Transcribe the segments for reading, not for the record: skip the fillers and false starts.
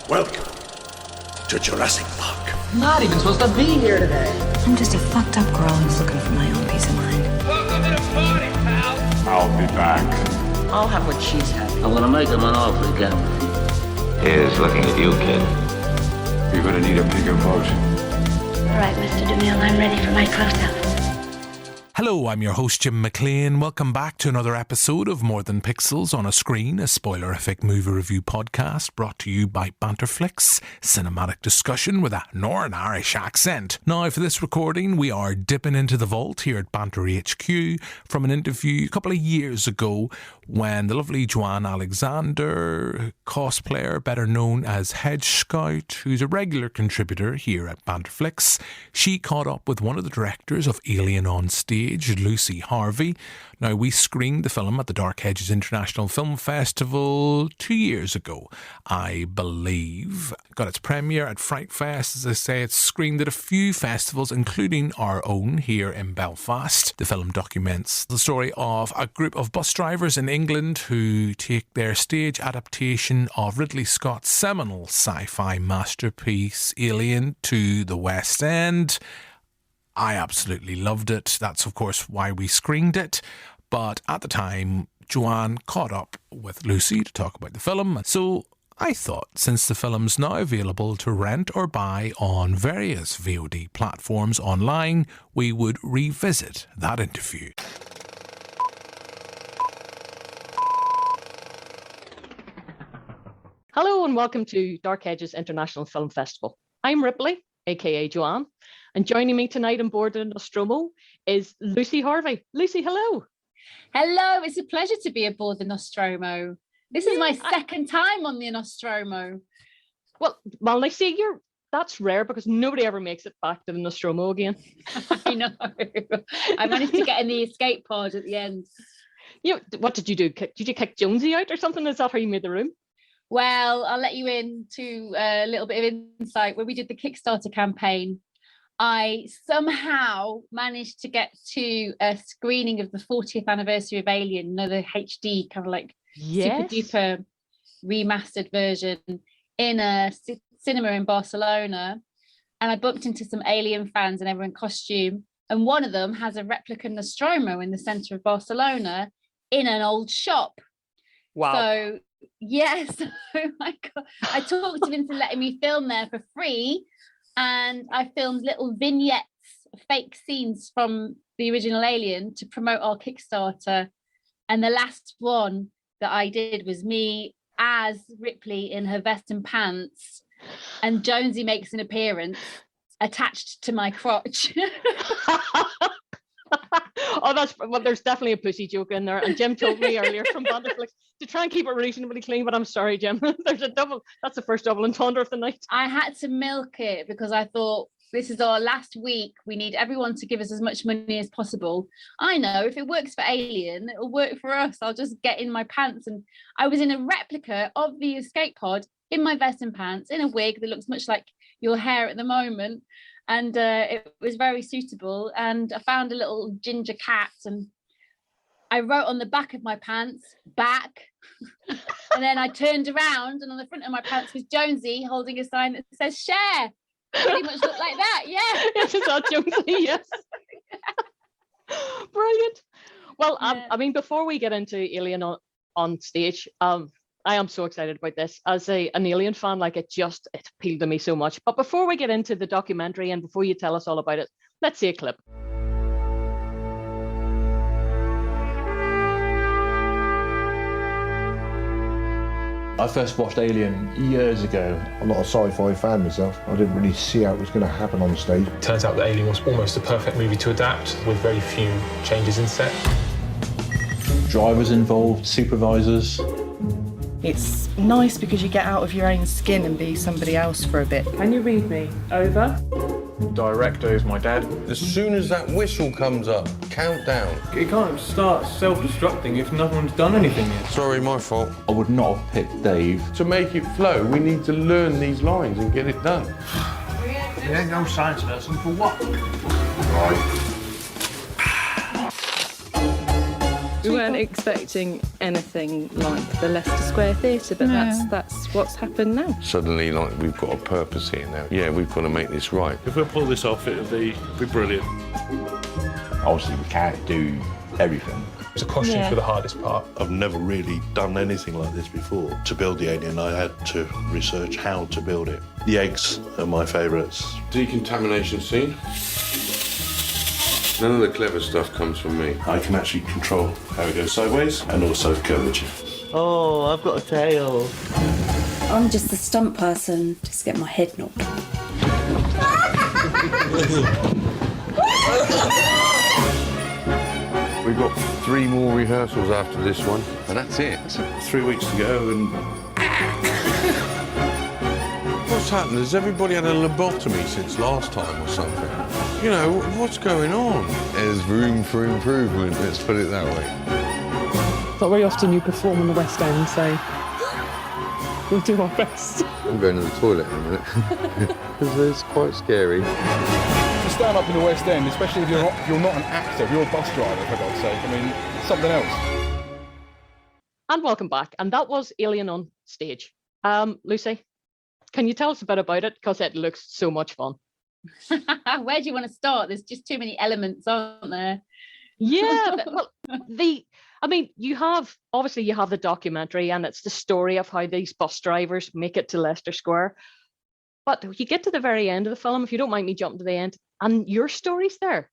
Welcome to Jurassic Park. I'm not even supposed to be here today. I'm just a fucked up girl who's looking for my own peace of mind. Welcome to the party, pal. I'll be back. I'll have what she's had. I'm gonna make him an offer again. Here's looking at you, kid. You're gonna need a bigger boat. All right, Mr. DeMille, I'm ready for my close-up. Hello, I'm your host Jim McLean. Welcome back to another episode of More Than Pixels on a Screen, a spoilerific movie review podcast brought to you by Banterflix, cinematic discussion with a Northern Irish accent. Now, for this recording, we are dipping into the vault here at Banter HQ from an interview a couple of years ago when the lovely Joanne Alexander, cosplayer better known as Hedgescout, who's a regular contributor here at Banterflix, she caught up with one of the directors of Alien on Stage, Lucy Harvey. Now, we screened the film at the Dark Hedges International Film Festival 2 years ago, I believe. Got its premiere at Fright Fest. As I say, it's screened at a few festivals, including our own here in Belfast. The film documents the story of a group of bus drivers in England who take their stage adaptation of Ridley Scott's seminal sci-fi masterpiece Alien to the West End. I absolutely loved it. That's, of course, why we screened it. But at the time, Joanne caught up with Lucy to talk about the film. So I thought, since the film's now available to rent or buy on various VOD platforms online, we would revisit that interview. Hello and welcome to Dark Hedges International Film Festival. I'm Ripley, aka Joanne, and joining me tonight on board the Nostromo is Lucy Harvey. Lucy, hello. Hello, it's a pleasure to be aboard the Nostromo. This is my second time on the Nostromo. Well, I see that's rare because nobody ever makes it back to the Nostromo again. I know. I managed to get in the escape pod at the end. What did you do? Did you kick Jonesy out or something? Is that how you made the room? Well, I'll let you into a little bit of insight. When we did the Kickstarter campaign, I somehow managed to get to a screening of the 40th anniversary of Alien, the HD kind of like super duper remastered version in a cinema in Barcelona. And I bumped into some Alien fans and everyone in costume. And one of them has a replica Nostromo in the centre of Barcelona in an old shop. Wow. So yes, I talked him into letting me film there for free, and I filmed little vignettes, fake scenes from the original Alien to promote our Kickstarter. And the last one that I did was me as Ripley in her vest and pants, and Jonesy makes an appearance attached to my crotch. There's definitely a pussy joke in there, and Jim told me earlier from Banterflix to try and keep it reasonably clean, but I'm sorry, Jim. That's the first double entendre of the night. I had to milk it because I thought, this is our last week, we need everyone to give us as much money as possible. I know if it works for Alien, it'll work for us. I'll just get in my pants. And I was in a replica of the escape pod in my vest and pants, in a wig that looks much like your hair at the moment. And it was very suitable. And I found a little ginger cat and I wrote on the back of my pants, back. And then I turned around and on the front of my pants was Jonesy holding a sign that says share. Pretty much looked like that, yeah. Yes, it's that Jonesy, yes. Brilliant. Well, yeah. I mean, before we get into Alien on Stage, I am so excited about this. As an Alien fan, it appealed to me so much. But before we get into the documentary and before you tell us all about it, let's see a clip. I first watched Alien years ago. I'm not a sci-fi fan myself. I didn't really see how it was going to happen on stage. Turns out that Alien was almost a perfect movie to adapt with very few changes in set. Drivers involved, supervisors. It's nice because you get out of your own skin and be somebody else for a bit. Can you read me? Over. Director is my dad. As soon as that whistle comes up, count down. It can't start self-destructing if no one's done anything yet. Sorry, my fault. I would not have picked Dave. To make it flow, we need to learn these lines and get it done. You ain't no science lesson for what? Right. We weren't expecting anything like the Leicester Square Theatre, but that's what's happened now. Suddenly, like, we've got a purpose here now. Yeah, we've got to make this right. If we pull this off, it'll be brilliant. Obviously, we can't do everything. The costumes were the hardest part. I've never really done anything like this before. To build the alien, I had to research how to build it. The eggs are my favourites. Decontamination scene. None of the clever stuff comes from me. I can actually control how it goes sideways and also curvature. Oh, I've got a tail. I'm just the stunt person, just get my head knocked. We've got 3 more rehearsals after this one, and that's it. 3 weeks to go, and what's happened? Has everybody had a lobotomy since last time or something? You know, what's going on? There's room for improvement, let's put it that way. Not very often you perform on the West End, so we'll do our best. I'm going to the toilet in a minute, because it's quite scary. To stand up in the West End, especially if you're not an actor, if you're a bus driver, for God's sake, I mean, it's something else. And welcome back. And that was Alien on stage. Lucy, can you tell us a bit about it? Because it looks so much fun. Where do you want to start? There's just too many elements, aren't there? Yeah, well, you have the documentary, and it's the story of how these bus drivers make it to Leicester Square. But you get to the very end of the film, if you don't mind me jumping to the end, and your story's there,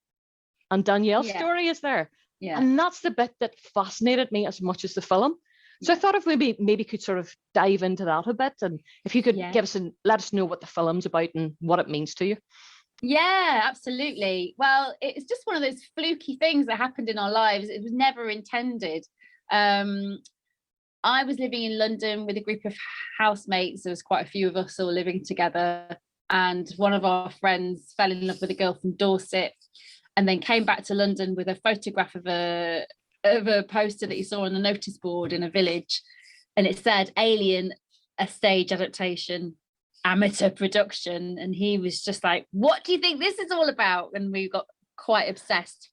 and Danielle's story is there. Yeah. And that's the bit that fascinated me as much as the film. So I thought if we maybe could sort of dive into that a bit, and if you could give us let us know what the film's about and what it means to you. Yeah, absolutely. Well, it's just one of those fluky things that happened in our lives. It was never intended. I was living in London with a group of housemates. There was quite a few of us all living together, and one of our friends fell in love with a girl from Dorset, and then came back to London with a photograph of a poster that he saw on the notice board in a village, and it said Alien, a stage adaptation, amateur production. And he was just like, what do you think this is all about? And we got quite obsessed.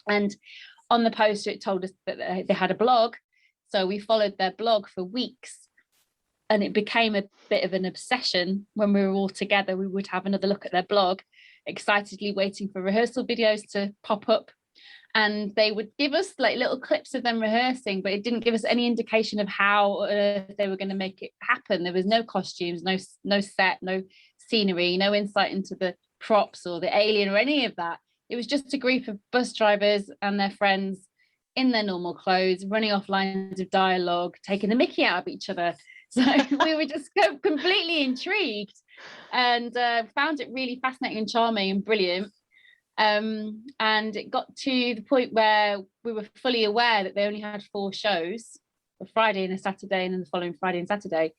And on the poster it told us that they had a blog, so we followed their blog for weeks, and it became a bit of an obsession. When we were all together, we would have another look at their blog, excitedly waiting for rehearsal videos to pop up. And they would give us like little clips of them rehearsing, but it didn't give us any indication of how they were going to make it happen. There was no costumes, no set, no scenery, no insight into the props or the alien or any of that. It was just a group of bus drivers and their friends in their normal clothes, running off lines of dialogue, taking the mickey out of each other. So we were just completely intrigued, and found it really fascinating and charming and brilliant. And it got to the point where we were fully aware that they only had 4 shows, a Friday and a Saturday, and then the following Friday and Saturday.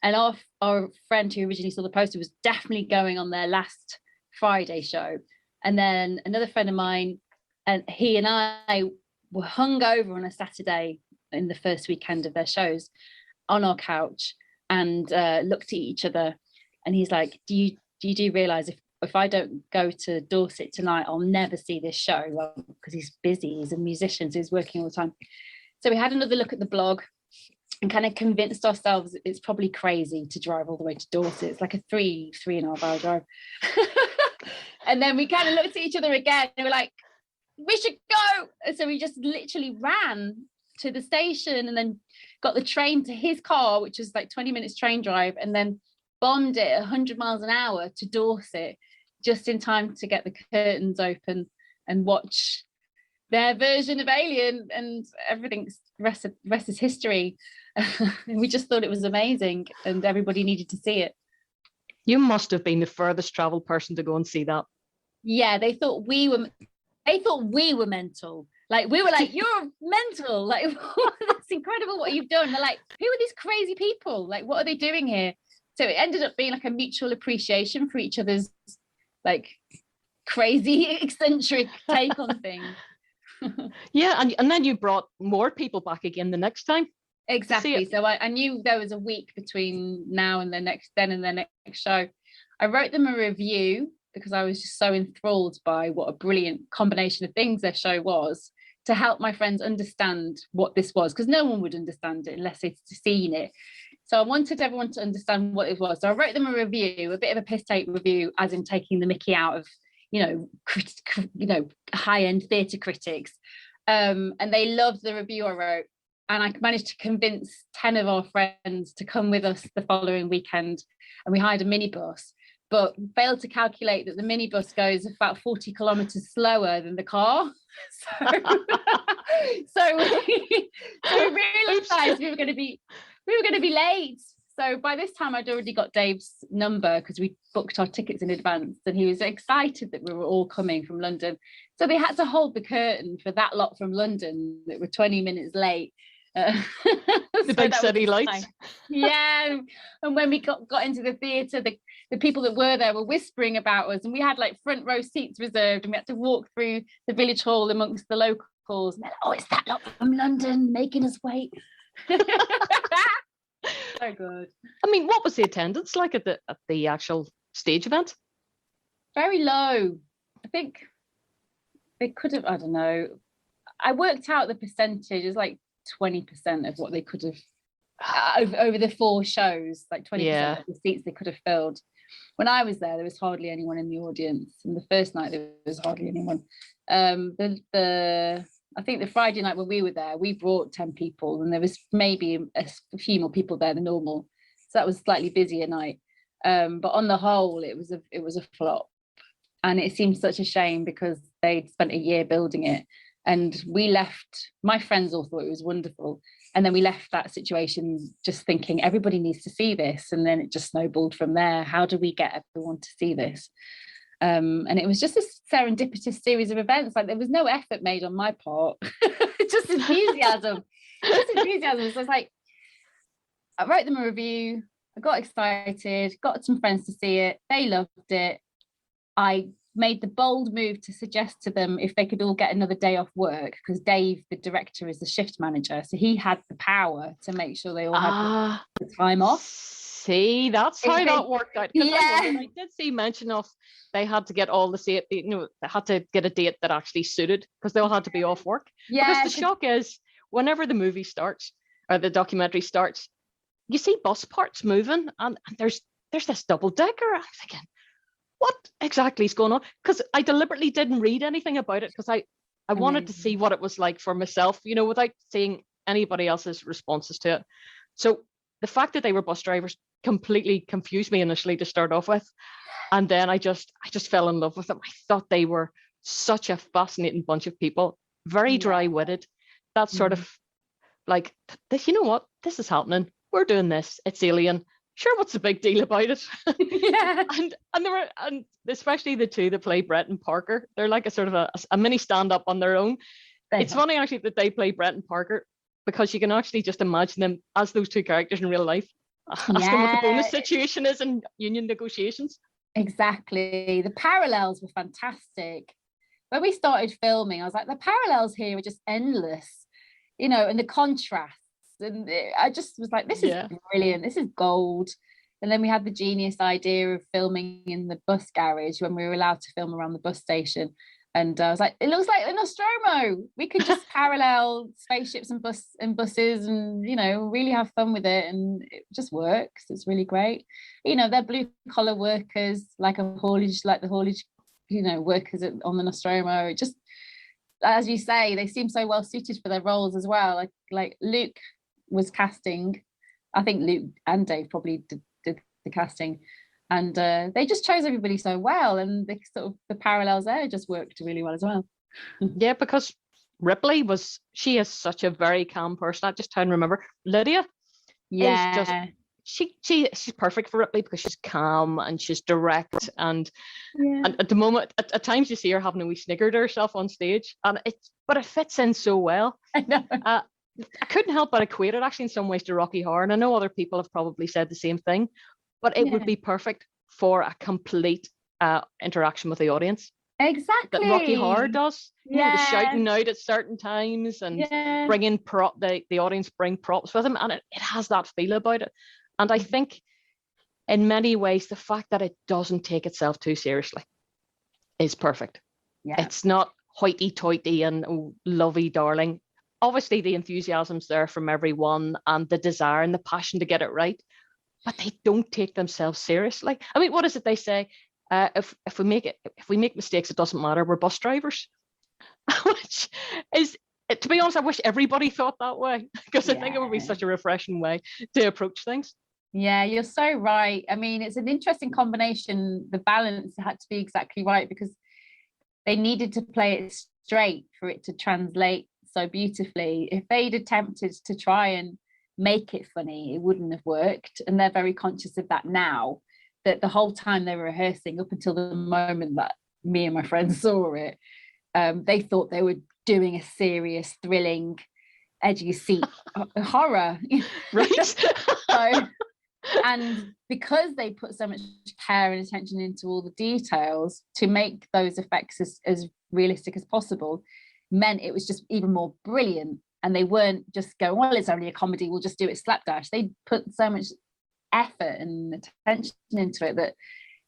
And our friend who originally saw the poster was definitely going on their last Friday show. And then another friend of mine, and he and I were hung over on a Saturday in the first weekend of their shows on our couch, and looked at each other, and he's like, do you realise if I don't go to Dorset tonight, I'll never see this show? Well, because he's busy, he's a musician, so he's working all the time. So we had another look at the blog and kind of convinced ourselves it's probably crazy to drive all the way to Dorset. It's like a 3.5 hour drive. And then we kind of looked at each other again and we're like, we should go. And so we just literally ran to the station and then got the train to his car, which was like 20 minutes train drive, and then bombed it 100 miles an hour to Dorset, just in time to get the curtains open and watch their version of Alien, and everything's rest is history. We just thought it was amazing, and everybody needed to see it. You must have been the furthest traveled person to go and see that. Yeah, they thought we were mental. Like, we were like, you're mental. Like, that's incredible what you've done. They're like, who are these crazy people? Like, what are they doing here? So it ended up being like a mutual appreciation for each other's like crazy, eccentric take on things. Yeah, and then you brought more people back again the next time. Exactly. So I knew there was a week between now and the next show. I wrote them a review because I was just so enthralled by what a brilliant combination of things their show was, to help my friends understand what this was, because no one would understand it unless they'd seen it. So I wanted everyone to understand what it was. So I wrote them a review, a bit of a piss take review, as in taking the mickey out of, high-end theatre critics. And they loved the review I wrote. And I managed to convince 10 of our friends to come with us the following weekend. And we hired a minibus, but failed to calculate that the minibus goes about 40 kilometres slower than the car. So we realised we were going to be late. So by this time I'd already got Dave's number because we booked our tickets in advance, and he was excited that we were all coming from London. So they had to hold the curtain for that lot from London that were 20 minutes late. The big city lights. Yeah. And when we got into the theatre, the people that were there were whispering about us, and we had like front row seats reserved, and we had to walk through the village hall amongst the locals. And oh, it's that lot from London making us wait. So good. I mean, what was the attendance like at the actual stage event? Very low. I think they could have, I don't know. I worked out the percentage is like 20% of what they could have over the 4 shows, like 20% of the seats they could have filled. When I was there was hardly anyone in the audience, and the first night there was hardly anyone. I think the Friday night when we were there, we brought 10 people, and there was maybe a few more people there than normal, so that was a slightly busier night. But on the whole, it was a flop, and it seemed such a shame because they'd spent a year building it, and we left. My friends all thought it was wonderful, and then we left that situation just thinking everybody needs to see this, and then it just snowballed from there. How do we get everyone to see this? And it was just a serendipitous series of events. Like there was no effort made on my part, just enthusiasm. So it's like I wrote them a review. I got excited, got some friends to see it. They loved it. I made the bold move to suggest to them if they could all get another day off work, because Dave, the director, is the shift manager, so he had the power to make sure they all had the time off. See, that's how that worked out. Yeah, I did see mention of they had to get all the they had to get a date that actually suited, because they all had to be off work. Yeah, because the shock is whenever the movie starts or the documentary starts, you see bus parts moving, and there's this double decker. I'm thinking, what exactly is going on? Because I deliberately didn't read anything about it, because I wanted to see what it was like for myself, without seeing anybody else's responses to it. So the fact that they were bus drivers completely confused me initially to start off with, and then I just fell in love with them. I thought they were such a fascinating bunch of people, very dry-witted. That sort of like, you know what, this is happening. We're doing this. It's alien. Sure, what's the big deal about it? Yeah. and especially the two that play Brett and Parker, they're like a sort of a mini stand-up on their own. It's funny actually that they play Brett and Parker, because you can actually just imagine them as those two characters in real life. Ask them what the bonus situation is in union negotiations. Exactly. The parallels were fantastic. When we started filming, I was like, the parallels here are just endless, and the contrasts. And I just was like, this is brilliant. This is gold. And then we had the genius idea of filming in the bus garage when we were allowed to film around the bus station. And I was like, it looks like the Nostromo. We could just parallel spaceships and buses and, really have fun with it. And it just works. It's really great. They're blue collar workers, like the haulage, workers on the Nostromo. It just, as you say, they seem so well suited for their roles as well. Like Luke was casting. I think Luke and Dave probably did the casting. And they just chose everybody so well, and the parallels there just worked really well as well. Yeah, because Ripley she is such a very calm person. I just try and remember Lydia. Yeah, she's perfect for Ripley because she's calm and she's direct, and at the moment, at times you see her having a wee snigger to herself on stage, but it fits in so well. I know. I couldn't help but equate it actually in some ways to Rocky Horror, and I know other people have probably said the same thing. But it would be perfect for a complete interaction with the audience. Exactly. That Rocky Horror does. The shouting out at certain times and bringing the audience bring props with them. And it has that feel about it. And I think in many ways, the fact that it doesn't take itself too seriously is perfect. Yeah. It's not hoity-toity and lovey darling. Obviously, the enthusiasm's there from everyone and the desire and the passion to get it right, but they don't take themselves seriously. I mean, what is it they say? If we make mistakes, it doesn't matter. We're bus drivers, which is, to be honest, I wish everybody thought that way, because I think it would be such a refreshing way to approach things. Yeah, you're so right. I mean, it's an interesting combination. The balance had to be exactly right, because they needed to play it straight for it to translate so beautifully. If they'd attempted to try and make it funny, it wouldn't have worked. And they're very conscious of that now, that the whole time they were rehearsing, up until the moment that me and my friends saw it, they thought they were doing a serious, thrilling, edge of your seat horror. Right. So, and because they put so much care and attention into all the details to make those effects as realistic as possible, meant it was just even more brilliant. And they weren't just going, well, it's only a comedy, we'll just do it slapdash. They put so much effort and attention into it that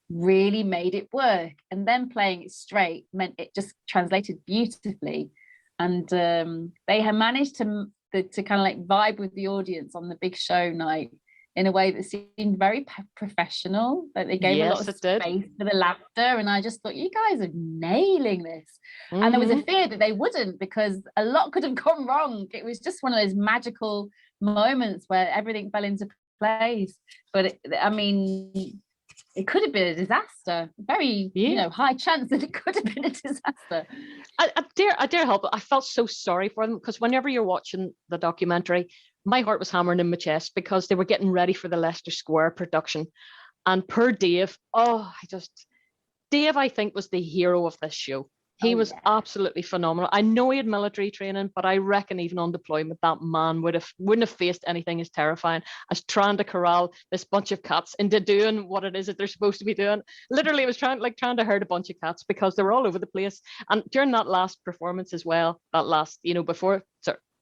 really made it work. And then playing it straight meant it just translated beautifully. And they had managed to kind of like vibe with the audience on the big show night in a way that seemed very professional. Like they gave a lot of space for the laughter, and I just thought, you guys are nailing this. And there was a fear that they wouldn't, because a lot could have gone wrong. It was just one of those magical moments where everything fell into place. But I mean, it could have been a disaster. Very, high chance that it could have been a disaster. I dare help it. I felt so sorry for them, because whenever you're watching the documentary, my heart was hammering in my chest, because they were getting ready for the Leicester Square production. And poor Dave, Dave, I think, was the hero of this show. He was absolutely phenomenal. I know he had military training, but I reckon even on deployment, that man wouldn't have faced anything as terrifying as trying to corral this bunch of cats into doing what it is that they're supposed to be doing. Literally, it was trying to herd a bunch of cats, because they were all over the place. And during that last performance as well, before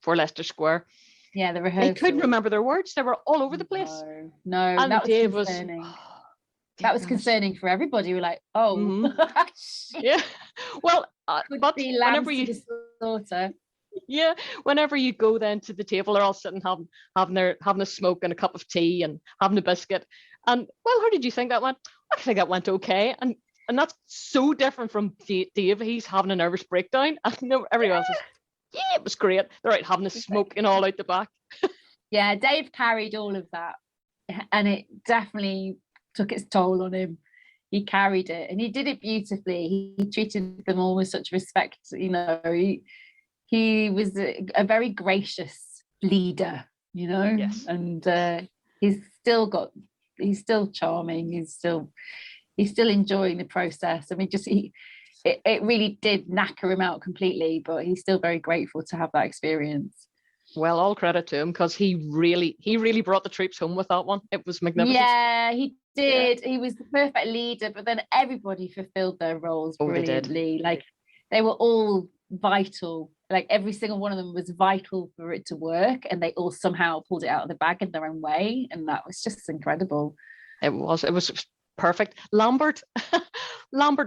Leicester Square, yeah, the rehearsal, they couldn't remember their words. They were all over the place. No, and that was Dave concerning. That was concerning for everybody. We were like, oh, yeah. Well, but whenever you whenever you go then to the table, they're all sitting having a smoke and a cup of tea and having a biscuit. And well, how did you think that went? I think that went okay. And that's so different from Dave. He's having a nervous breakdown. And everyone else is, yeah, it was great. They're out having a smoke and all out the back. Yeah, Dave carried all of that, and it definitely took its toll on him. He carried it, and he did it beautifully. He treated them all with such respect. He was a very gracious leader, Yes. And he's still charming. He's still enjoying the process. I mean, it really did knacker him out completely, but he's still very grateful to have that experience. Well, all credit to him, because he really brought the troops home with that one. It was magnificent. Yeah, he did. He was the perfect leader, but then everybody fulfilled their roles brilliantly. Like, they were all vital. Like, every single one of them was vital for it to work, and they all somehow pulled it out of the bag in their own way, and that was just incredible. It was perfect. Lambert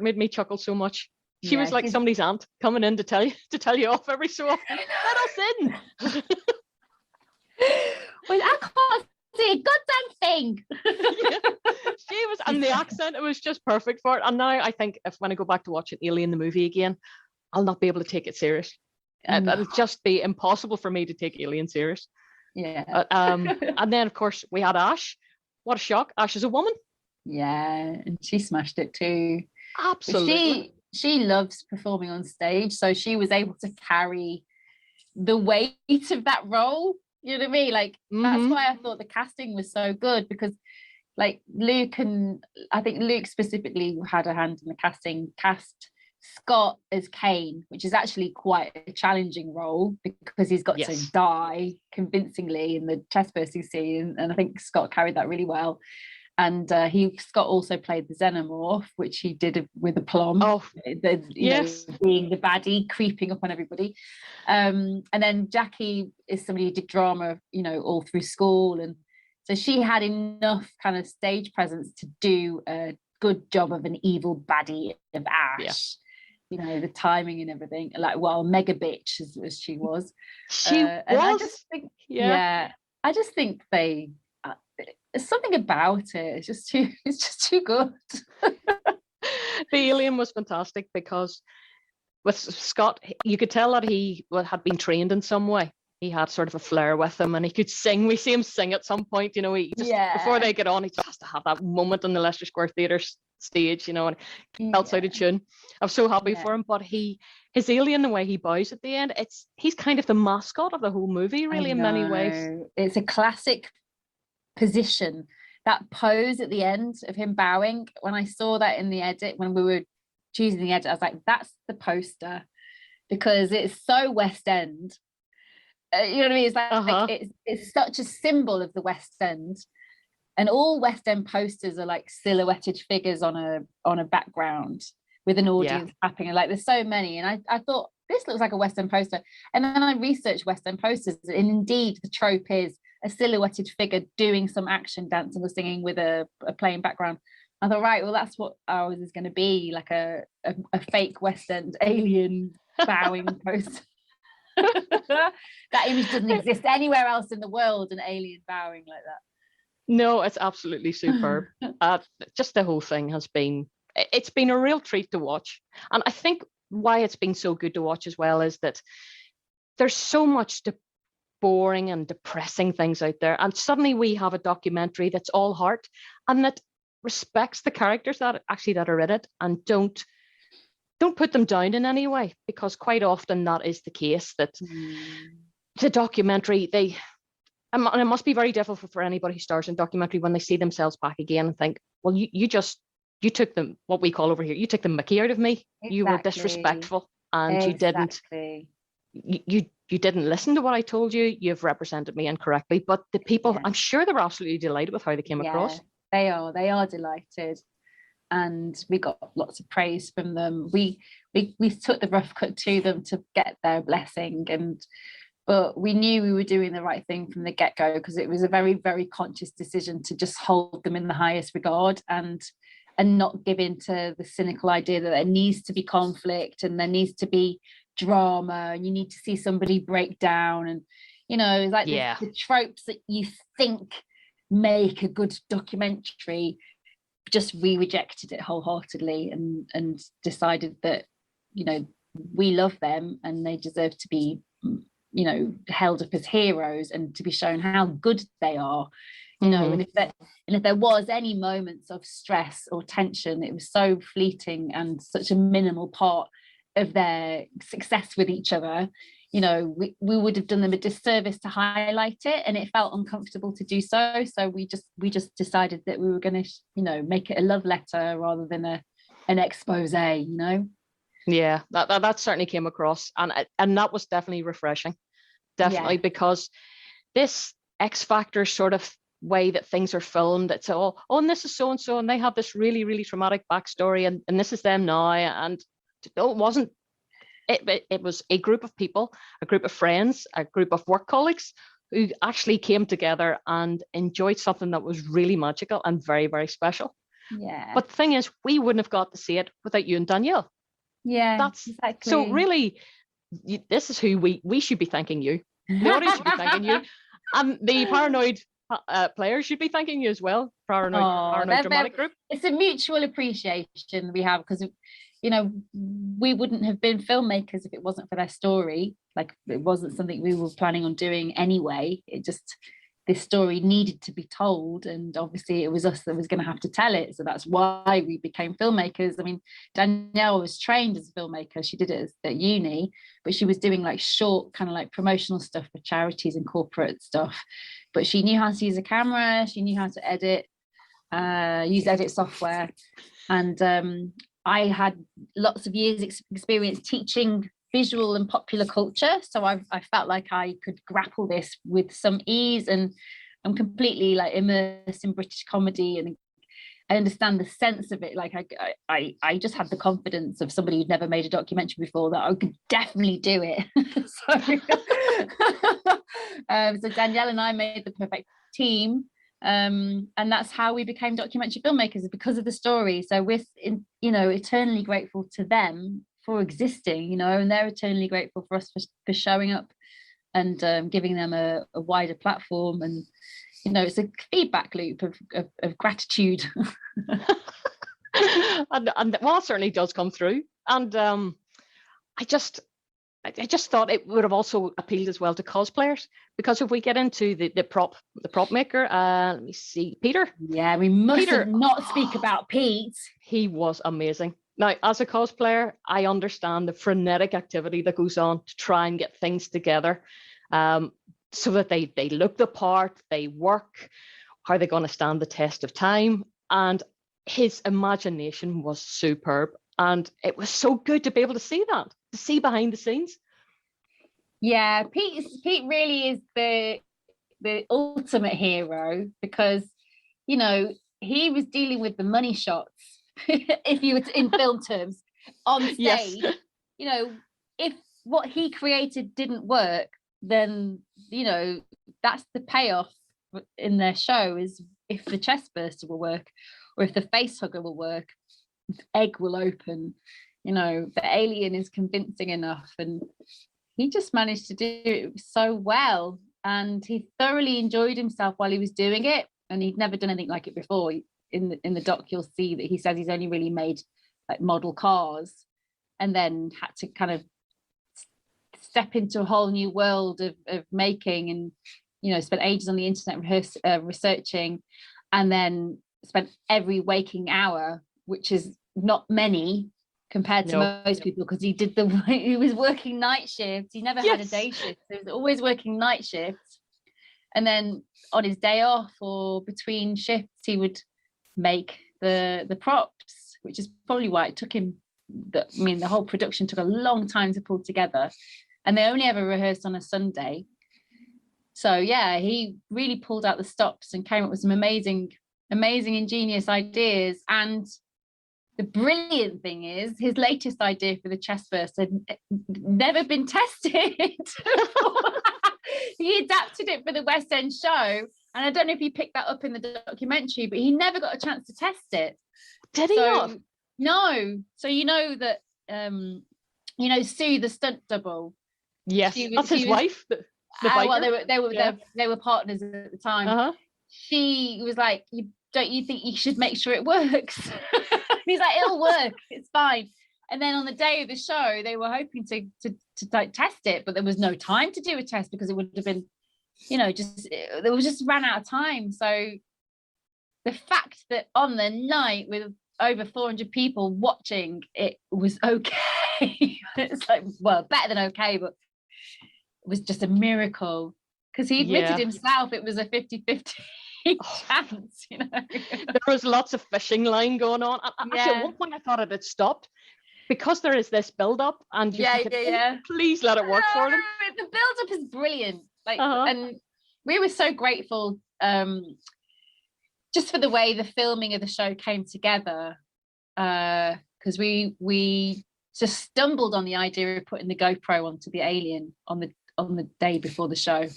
made me chuckle so much. She was like somebody's aunt coming in to tell you off every so often. Let us in. Well, I can't say a goddamn thing. She was, and the accent, it was just perfect for it. And now I think when I go back to watching Alien the movie again, I'll not be able to take it serious. It'll just be impossible for me to take Alien serious. Yeah. And then of course we had Ash. What a shock! Ash is a woman. Yeah, and she smashed it too. Absolutely. She loves performing on stage, so she was able to carry the weight of that role. You know what I mean? Like, that's why I thought the casting was so good, because like Luke, and I think Luke specifically had a hand in the casting, cast Scott as Kane, which is actually quite a challenging role, because he's got to die convincingly in the chest bursting scene, and I think Scott carried that really well. And Scott also played the Xenomorph, which he did with aplomb. Being the baddie, creeping up on everybody. And then Jackie is somebody who did drama, all through school, and so she had enough kind of stage presence to do a good job of an evil baddie of Ash. you know, the timing and everything. Like, well, mega bitch as she was. And I just think, I just think they. There's something about it. It's just too good. The alien was fantastic because with Scott, you could tell that he had been trained in some way. He had sort of a flair with him, and he could sing. We see him sing at some point, you know. He just before they get on, he just has to have that moment on the Leicester Square Theatre stage, you know, and belts out of tune. I'm so happy for him. But his alien, the way he bows at the end, he's kind of the mascot of the whole movie, really, in many ways. It's a classic position. That pose at the end of him bowing, when I saw that in the edit, when we were choosing the edit, I was like, that's the poster, because it's so West End. You know what I mean? It's like it's such a symbol of the West End, and all West End posters are like silhouetted figures on a background with an audience clapping, and like there's so many, and I thought this looks like a West End poster, and then I researched West End posters, and indeed the trope is a silhouetted figure doing some action, dancing or singing with a playing background. I thought, right, well, that's what ours is going to be, like a fake West End alien bowing poster. That image doesn't exist anywhere else in the world, an alien bowing like that. No, it's absolutely superb. Just the whole thing it's been a real treat to watch. And I think why it's been so good to watch as well is that there's so much boring and depressing things out there, and suddenly we have a documentary that's all heart and that respects the characters that are in it, and don't put them down in any way, because quite often that is the case, that the documentary and it must be very difficult for anybody who stars in documentary when they see themselves back again and think, well, you took them, what we call over here, you took the mickey out of me. You were disrespectful, and you didn't listen to what I told you. You've represented me incorrectly. But the people, I'm sure they were absolutely delighted with how they came across. They are delighted, and we got lots of praise from them. We took the rough cut to them to get their blessing, but we knew we were doing the right thing from the get-go, because it was a very, very conscious decision to just hold them in the highest regard and not give in to the cynical idea that there needs to be conflict and there needs to be drama and you need to see somebody break down, and you know, it's like the tropes that you think make a good documentary. Just we rejected it wholeheartedly and decided that, you know, we love them and they deserve to be, you know, held up as heroes and to be shown how good they are, you know. And if there was any moments of stress or tension, it was so fleeting and such a minimal part of their success with each other. You know, we would have done them a disservice to highlight it, and it felt uncomfortable to do so. So we just decided that we were going to, you know, make it a love letter rather than an expose, you know. Yeah, that certainly came across, and that was definitely refreshing, because this X Factor sort of way that things are filmed, it's all, and this is so and so, and they have this really, really traumatic backstory, and this is them now, and it wasn't. It was a group of people, a group of friends, a group of work colleagues who actually came together and enjoyed something that was really magical and very, very special. Yeah. But the thing is, we wouldn't have got to see it without you and Danielle. Yeah, that's exactly. So really, this is who we should be thanking you. The audience should be thanking you, and the Paranoid players should be thanking you as well. Paranoid Dramatic Group. It's a mutual appreciation we have, because, you know, we wouldn't have been filmmakers if it wasn't for their story. Like, it wasn't something we were planning on doing anyway. This story needed to be told, and obviously it was us that was going to have to tell it. So that's why we became filmmakers. I mean, Danielle was trained as a filmmaker. She did it at uni, but she was doing like short kind of like promotional stuff for charities and corporate stuff. But she knew how to use a camera. She knew how to edit, use edit software. And I had lots of years experience teaching visual and popular culture, so I felt like I could grapple this with some ease, and I'm completely like immersed in British comedy, and I understand the sense of it. Like I just had the confidence of somebody who'd never made a documentary before that I could definitely do it. So Danielle and I made the perfect team. And that's how we became documentary filmmakers, because of the story. So we're, you know, eternally grateful to them for existing, you know, and they're eternally grateful for us for showing up and giving them a wider platform. And, you know, it's a feedback loop of gratitude. and well, it certainly does come through. And I just thought it would have also appealed as well to cosplayers, because if we get into the prop maker, let me see, Peter. Yeah, we mustn't not speak about Pete. He was amazing. Now, as a cosplayer, I understand the frenetic activity that goes on to try and get things together, so that they look the part, they work. How are they going to stand the test of time? And his imagination was superb. And it was so good to be able to see that, to see behind the scenes. Yeah, Pete really is the ultimate hero, because, you know, he was dealing with the money shots, if you were in film terms, on stage. Yes. You know, if what he created didn't work, then, you know, that's the payoff in their show, is if the chest burster will work, or if the face hugger will work, the egg will open, you know, the alien is convincing enough. And he just managed to do it so well, and he thoroughly enjoyed himself while he was doing it, and he'd never done anything like it before. In the doc, you'll see that he says he's only really made like model cars, and then had to kind of step into a whole new world of making, and, you know, spent ages on the internet researching, and then spent every waking hour, which is not many compared to most people, because he was working night shifts. He never had a day shift. He was always working night shifts. And then on his day off or between shifts, he would make the props, which is probably why it took him, the whole production took a long time to pull together. And they only ever rehearsed on a Sunday. So yeah, he really pulled out the stops and came up with some amazing, ingenious ideas. And the brilliant thing is, his latest idea for the chest burst had never been tested. He adapted it for the West End show, and I don't know if you picked that up in the documentary, but he never got a chance to test it. Did he not? No. So you know that, you know, Sue, the stunt double. Yes, that's his wife. Well, they were partners at the time. Uh-huh. She was like, "Don't you think you should make sure it works?" He's like, "It'll work. It's fine." And then on the day of the show, they were hoping to like test it, but there was no time to do a test, because it would have been, you know, they just ran out of time. So the fact that on the night with over 400 people watching, it was okay. It's like, well, better than okay, but it was just a miracle, because he admitted himself it was a 50-50 chance, you know. There was lots of fishing line going on. Actually, at one point I thought it had stopped, because there is this build up, and you're thinking, please let it work for them. The build up is brilliant, like, and we were so grateful just for the way the filming of the show came together, because we just stumbled on the idea of putting the GoPro onto the alien on the day before the show.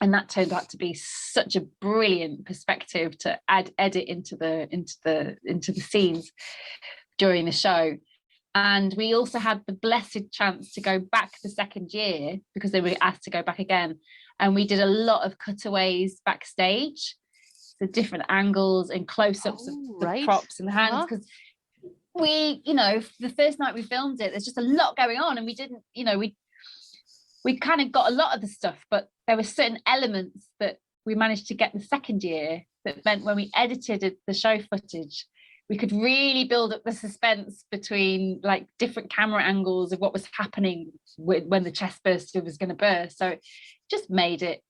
And that turned out to be such a brilliant perspective to edit into the scenes during the show. And we also had the blessed chance to go back the second year, because they were asked to go back again. And we did a lot of cutaways backstage, so different angles and close-ups of the props and the hands, because we, you know, the first night we filmed it, there's just a lot going on, and we didn't, you know, we kind of got a lot of the stuff, but there were certain elements that we managed to get the second year that meant when we edited the show footage, we could really build up the suspense between like different camera angles of what was happening when the chest burster was going to burst. So it just made it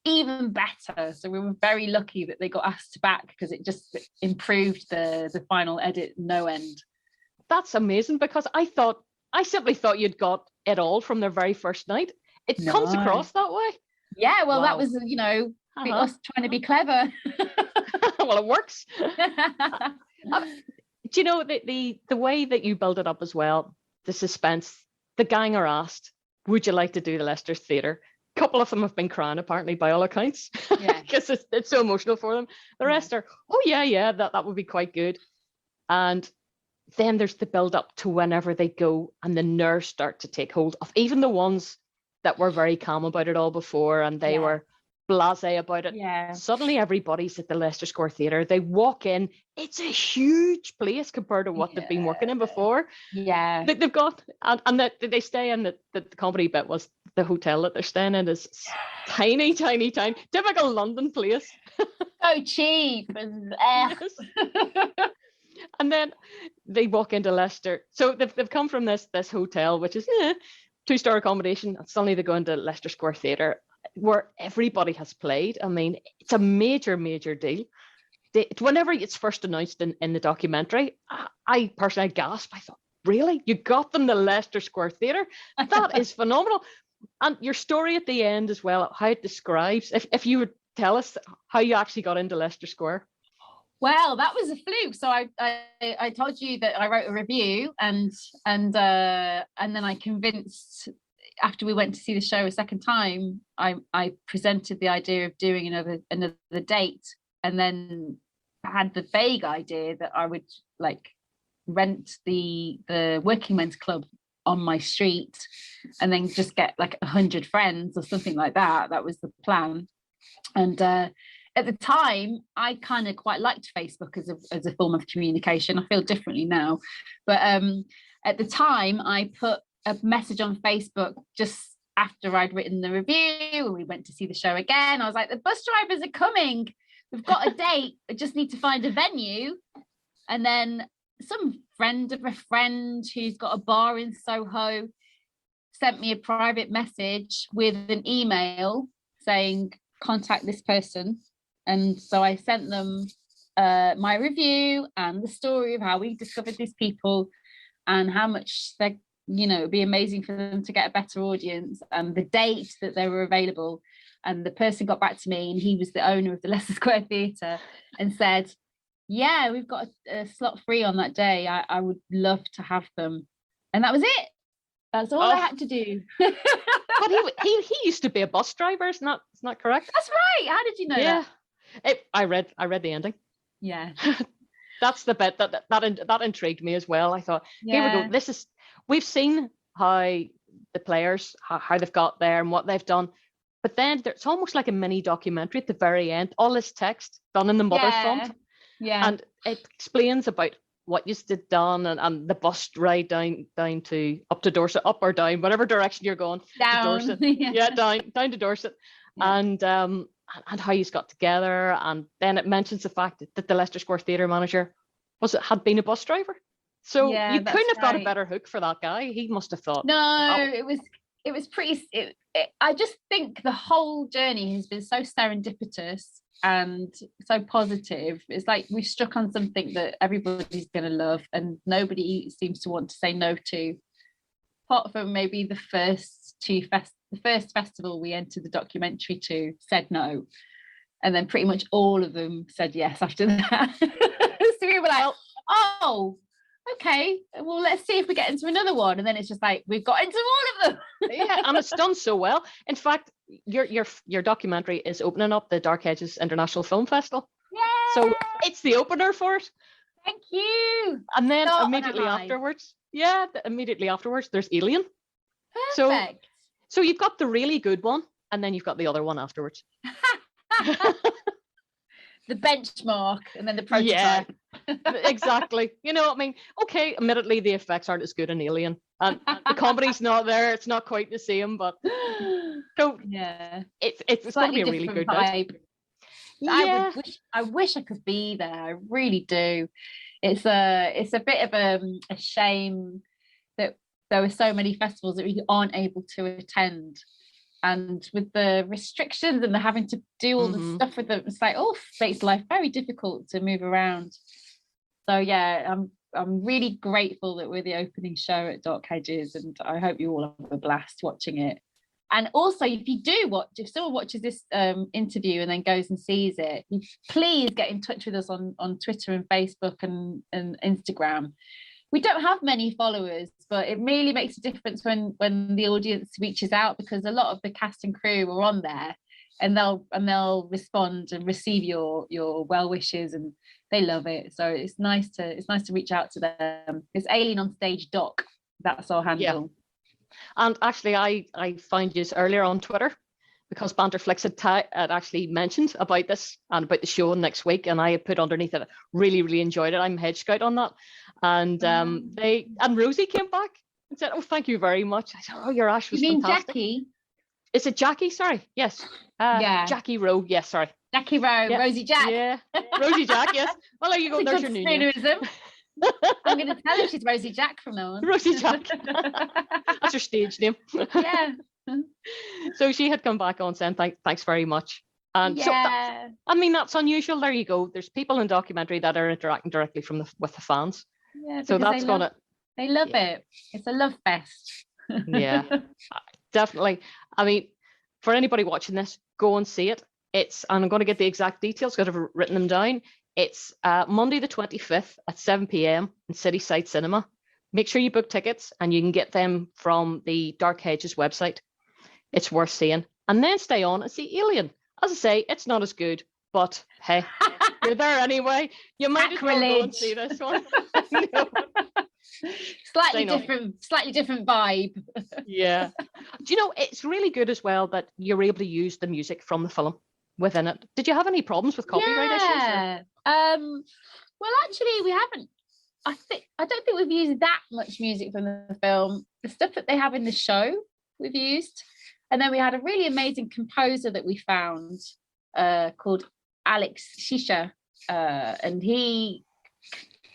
even better. So we were very lucky that they got us back, because it just improved the final edit no end. That's amazing, because I simply thought you'd got it all from their very first night. It comes across that way. Yeah, well, that was, you know, us trying to be clever. Well, it works. Do you know the way that you build it up as well, the suspense? The gang are asked, would you like to do the Leicester Theatre? A couple of them have been crying, apparently, by all accounts, because it's so emotional for them. The rest are, oh yeah, that would be quite good. And then there's the build up to whenever they go and the nerves start to take hold of even the ones that were very calm about it all before and they were blasé about it. Yeah. Suddenly everybody's at the Leicester Square Theatre. They walk in. It's a huge place compared to what they've been working in before. Yeah. They've got, and they stay in the comedy bit was the hotel that they're staying in is tiny, tiny, tiny, typical London place. So cheap. And then they walk into Leicester. So they've come from this hotel, which is 2-star accommodation, and suddenly they go into Leicester Square Theatre, where everybody has played. I mean, it's a major, major deal. Whenever it's first announced in the documentary, I personally gasped. I thought, really? You got them to Leicester Square Theatre? That is phenomenal. And your story at the end as well, how it describes, if you would tell us how you actually got into Leicester Square. Well, that was a fluke. So I told you that I wrote a review and then I convinced, after we went to see the show a second time, I presented the idea of doing another date, and then had the vague idea that I would like rent the working men's club on my street and then just get like 100 friends or something like that. That was the plan. And at the time, I kind of quite liked Facebook as a form of communication. I feel differently now. But at the time, I put a message on Facebook just after I'd written the review and we went to see the show again. I was like, the bus drivers are coming. We've got a date. I just need to find a venue. And then some friend of a friend who's got a bar in Soho sent me a private message with an email saying, contact this person. And so I sent them my review and the story of how we discovered these people and how much they, it'd be amazing for them to get a better audience and the date that they were available. And the person got back to me, and he was the owner of the Leicester Square Theatre, and said, yeah, we've got a slot free on that day. I would love to have them. And that was it. That's all I had to do. But he used to be a bus driver. Isn't that correct? That's right. How did you know that? I read the ending. Yeah. That's the bit that intrigued me as well. I thought, here we go. We've seen how the players, how they've got there and what they've done. But then it's almost like a mini documentary at the very end. All this text done in the mother font. Yeah. And it explains about what you had done and the bus ride down to up to Dorset, up or down, whatever direction you're going. Down. To Dorset. down to Dorset. Yeah. And how you got together. And then it mentions the fact that the Leicester Square Theatre manager had been a bus driver. So you couldn't have got a better hook for that guy. He must have thought. No, it was pretty. I just think the whole journey has been so serendipitous and so positive. It's like we've struck on something that everybody's going to love and nobody seems to want to say no to, apart from maybe the first festival we entered the documentary to said no, and then pretty much all of them said yes after that. So we were like, oh, okay, well, let's see if we get into another one. And then it's just like, we've got into all of them. Yeah, and it's done so well. In fact, your documentary is opening up the Dark Hedges International Film Festival. Yeah. So it's the opener for it. Thank you. And then immediately afterwards, there's Alien. Perfect. So you've got the really good one, and then you've got the other one afterwards. The benchmark, and then the prototype. Yeah, exactly. You know what I mean? Okay, admittedly, the effects aren't as good in Alien, and the comedy's not there. It's not quite the same, but so yeah, it's going to be a really good vibe. Yeah. I wish I could be there. I really do. It's a bit of a shame that there were so many festivals that we aren't able to attend. And with the restrictions and the having to do all the stuff with them, it's like, makes life very difficult to move around. So yeah, I'm really grateful that we're the opening show at Dark Hedges, and I hope you all have a blast watching it. And also, if someone watches this interview and then goes and sees it, please get in touch with us on Twitter and Facebook and Instagram. We don't have many followers, but it really makes a difference when the audience reaches out, because a lot of the cast and crew are on there, and they'll respond and receive your well wishes and They love it. So it's nice to reach out to them. It's Alien on Stage Doc. That's our handle. Yeah. And actually, I found you earlier on Twitter because Banterflix had actually mentioned about this and about the show next week, and I had put underneath it, really, really enjoyed it. I'm Hedgescout on that, and Rosie came back and said, "Oh, thank you very much." I said, "Oh, your Ash was fantastic." Jackie? Is it Jackie? Sorry, yes. Yeah. Jackie Rowe. Yes, sorry. Jackie Rowe, yeah. Rosie Jack. Yeah, Rosie Jack. Yes. Well, there you go. There's your new name. I'm going to tell her she's Rosie Jack from now on. Rosie Jack. That's her stage name. Yeah. So she had come back on saying thanks very much. And so that's unusual. There you go. There's people in documentary that are interacting directly with the fans. Yeah. So that's gonna. They love it. It's a love fest. Yeah, definitely. I mean, for anybody watching this, go and see it. And I'm going to get the exact details because I've written them down. It's Monday the 25th at 7 p.m. in City Side Cinema. Make sure you book tickets, and you can get them from the Dark Hedges website. It's worth seeing. And then stay on and see Alien. As I say, it's not as good, but hey, you're there anyway. You might as well go and see this one. Slightly different vibe. Yeah. Do you know, it's really good as well that you're able to use the music from the film within it. Did you have any problems with copyright issues? Well, actually, we haven't. I don't think we've used that much music from the film. The stuff that they have in the show, we've used. And then we had a really amazing composer that we found called Alex Shisha. And he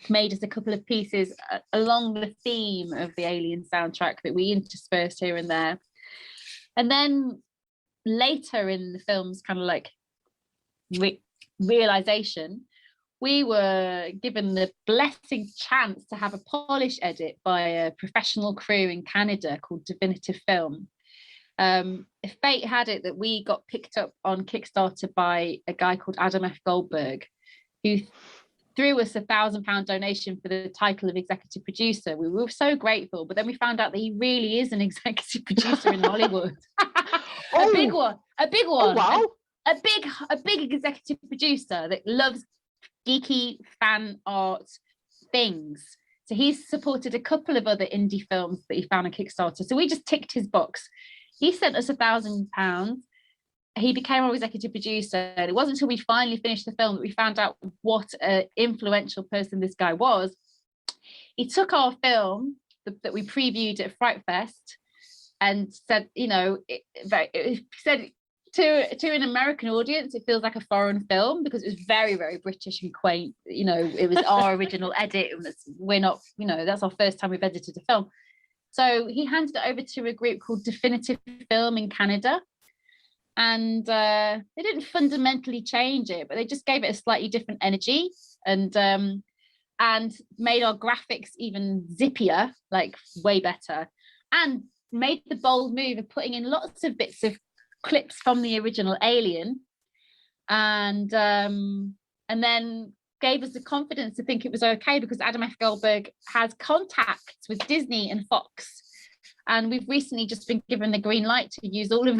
made us a couple of pieces along the theme of the Alien soundtrack that we interspersed here and there. And then later in the film's kind of like realization, we were given the blessed chance to have a polish edit by a professional crew in Canada called Definitive Film. Fate had it that we got picked up on Kickstarter by a guy called Adam F. Goldberg, who threw us £1,000 donation for the title of executive producer. We were so grateful, but then we found out that he really is an executive producer in Hollywood. A big one. Oh, wow. A big executive producer that loves geeky fan art things. So he's supported a couple of other indie films that he found on Kickstarter. So we just ticked his box. He sent us £1,000. He became our executive producer, and it wasn't until we finally finished the film that we found out what an influential person this guy was. He took our film that we previewed at Fright Fest and said, it said to an American audience, it feels like a foreign film because it was very, very British and quaint. It was our original edit. We're not, that's our first time we've edited a film. So he handed it over to a group called Definitive Film in Canada. And they didn't fundamentally change it, but they just gave it a slightly different energy and made our graphics even zippier, like way better, and made the bold move of putting in lots of bits of clips from the original Alien, and then gave us the confidence to think it was okay because Adam F. Goldberg has contacts with Disney and Fox. And we've recently just been given the green light to use all of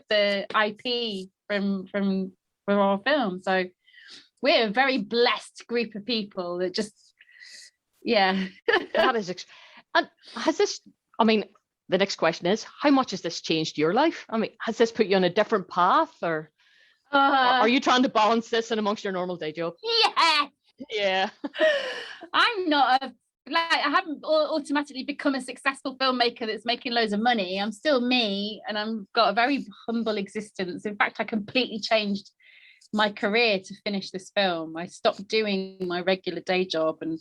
the IP from our film. So we're a very blessed group of people that just, yeah. That is, and has this? I mean, the next question is, how much has this changed your life? I mean, has this put you on a different path, or are you trying to balance this in amongst your normal day job? Yeah. Yeah. I haven't automatically become a successful filmmaker that's making loads of money. I'm still me, and I've got a very humble existence. In fact, I completely changed my career to finish this film. I stopped doing my regular day job and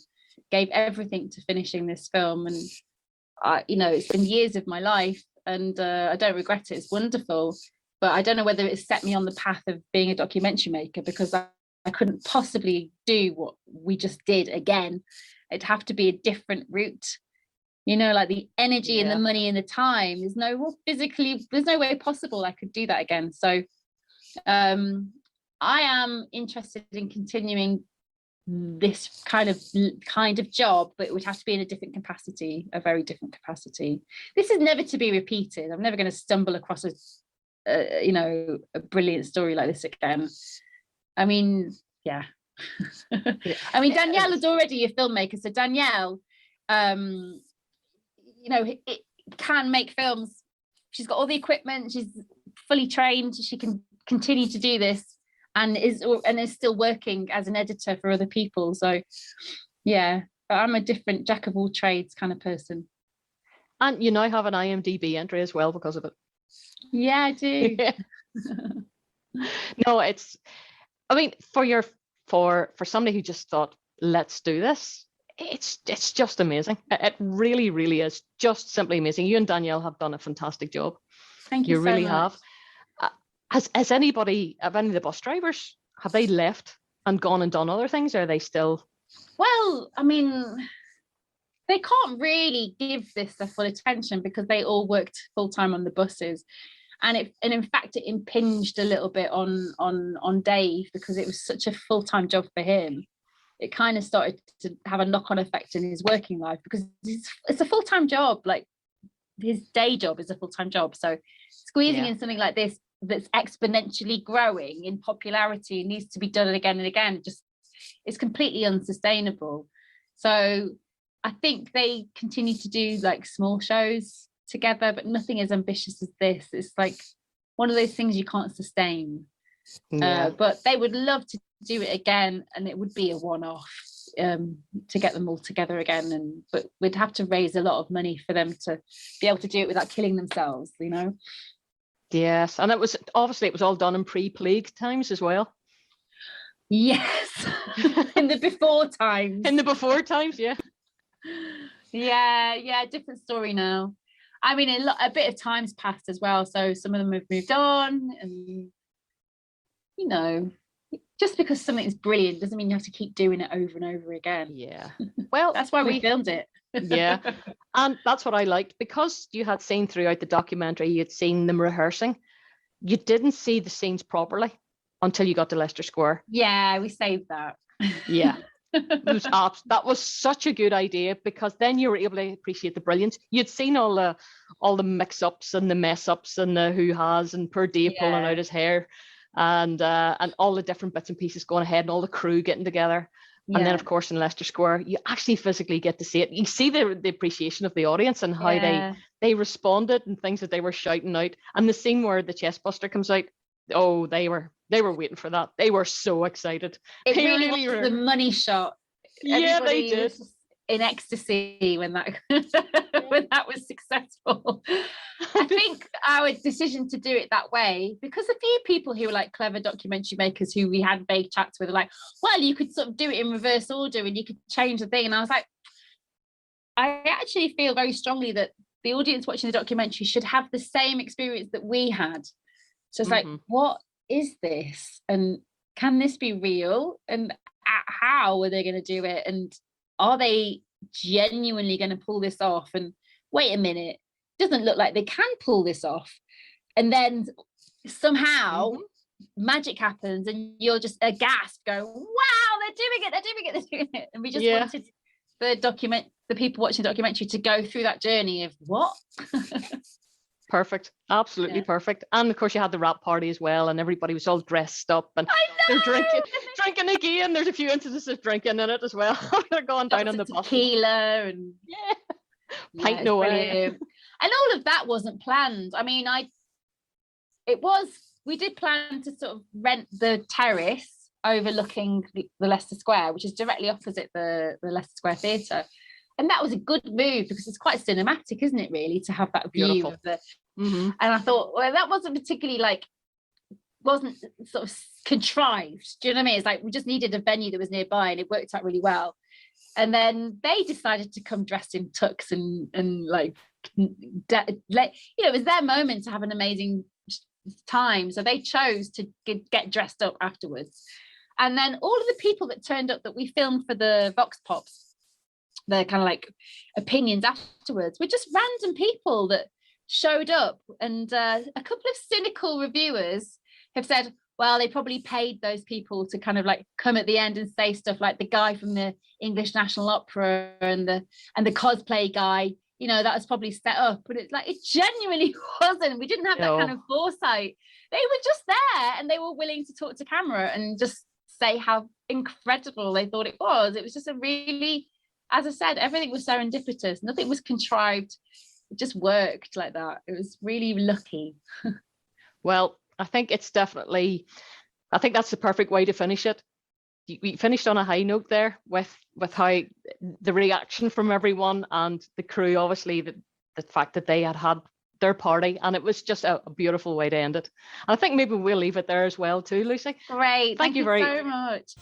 gave everything to finishing this film. And it's been years of my life, and I don't regret it. It's wonderful, but I don't know whether it's set me on the path of being a documentary maker because I couldn't possibly do what we just did again. It'd have to be a different route, like the energy and the money and the time. There's no way possible I could do that again. So I am interested in continuing this kind of job, but it would have to be in a different capacity, a very different capacity. This is never to be repeated. I'm never going to stumble across a brilliant story like this again. I mean, yeah. I mean, Danielle is already a filmmaker, so Danielle, it can make films. She's got all the equipment. She's fully trained. She can continue to do this, and is still working as an editor for other people. So, yeah, but I'm a different jack of all trades kind of person. And you now have an IMDb entry as well because of it. Yeah, I do. Yeah. No, it's. I mean, for somebody who just thought, let's do this, it's just amazing. It really, really is just simply amazing. You and Danielle have done a fantastic job. Thank you. You really so much. have. Has any of the bus drivers, have they left and gone and done other things? Or are they still? Well, I mean, they can't really give this their full attention because they all worked full time on the buses. And in fact, it impinged a little bit on Dave because it was such a full-time job for him. It kind of started to have a knock-on effect in his working life because it's a full-time job. Like his day job is a full-time job. So squeezing in something like this that's exponentially growing in popularity needs to be done again and again. Just it's completely unsustainable. So I think they continue to do like small shows together, but nothing as ambitious as this. It's like one of those things you can't sustain. But they would love to do it again, and it would be a one-off to get them all together again. But we'd have to raise a lot of money for them to be able to do it without killing themselves, you know. Yes, and it was all done in pre-plague times as well. Yes, in the before times. In the before times, yeah. Yeah, different story now. I mean, a bit of time's passed as well, so some of them have moved on, and you know, just because something's brilliant doesn't mean you have to keep doing it over and over again. Yeah, well, that's why we filmed it. Yeah, and that's what I liked, because you had seen throughout the documentary, you had seen them rehearsing. You didn't see the scenes properly until you got to Leicester Square. Yeah, we saved that. Yeah. That was such a good idea, because then you were able to appreciate the brilliance. You'd seen all the mix-ups and the mess-ups and the who-has and poor Dave pulling out his hair and all the different bits and pieces going ahead and all the crew getting together. And then, of course, in Leicester Square, you actually physically get to see it. You see the appreciation of the audience and how they responded and things that they were shouting out. And the scene where the chest buster comes out, oh, they were waiting for that. They were so excited. It really was the money shot. Yeah, Everybody they did. Was in ecstasy when that when that was successful. I think our decision to do it that way, because a few people who were like clever documentary makers who we had vague chats with were like, well, you could sort of do it in reverse order and you could change the thing. And I was like, I actually feel very strongly that the audience watching the documentary should have the same experience that we had. So it's like, what is this? And can this be real? And how are they going to do it? And are they genuinely going to pull this off? And wait a minute, doesn't look like they can pull this off. And then somehow magic happens and you're just aghast going, wow, they're doing it. And we just wanted the people watching the documentary to go through that journey of what? Perfect, absolutely perfect. And of course you had the wrap party as well, and everybody was all dressed up and they're drinking again. There's a few instances of drinking in it as well. They're going down on the bus. Tequila and pint away. And all of that wasn't planned. I mean, we did plan to sort of rent the terrace overlooking the Leicester Square, which is directly opposite the Leicester Square Theatre. And that was a good move because it's quite cinematic, isn't it, really, to have that view of the... And I thought, well, that wasn't particularly wasn't sort of contrived. Do you know what I mean? It's like we just needed a venue that was nearby and it worked out really well. And then they decided to come dressed in tux and it was their moment to have an amazing time. So they chose to get dressed up afterwards. And then all of the people that turned up that we filmed for the Vox Pops, the kind of like opinions afterwards, were just random people that showed up. And a couple of cynical reviewers have said, well, they probably paid those people to kind of like come at the end and say stuff like the guy from the English National Opera and the cosplay guy, you know, that was probably set up. But it's like, it genuinely wasn't. We didn't have that kind of foresight. They were just there and they were willing to talk to camera and just say how incredible they thought it was. It was just a really, as I said, everything was serendipitous. Nothing was contrived. It just worked like that. It was really lucky. Well, I think that's the perfect way to finish it. We finished on a high note there with how the reaction from everyone and the crew, obviously the fact that they had their party, and it was just a beautiful way to end it. And I think maybe we'll leave it there as well too, Lucy. Great. Thank you very so much.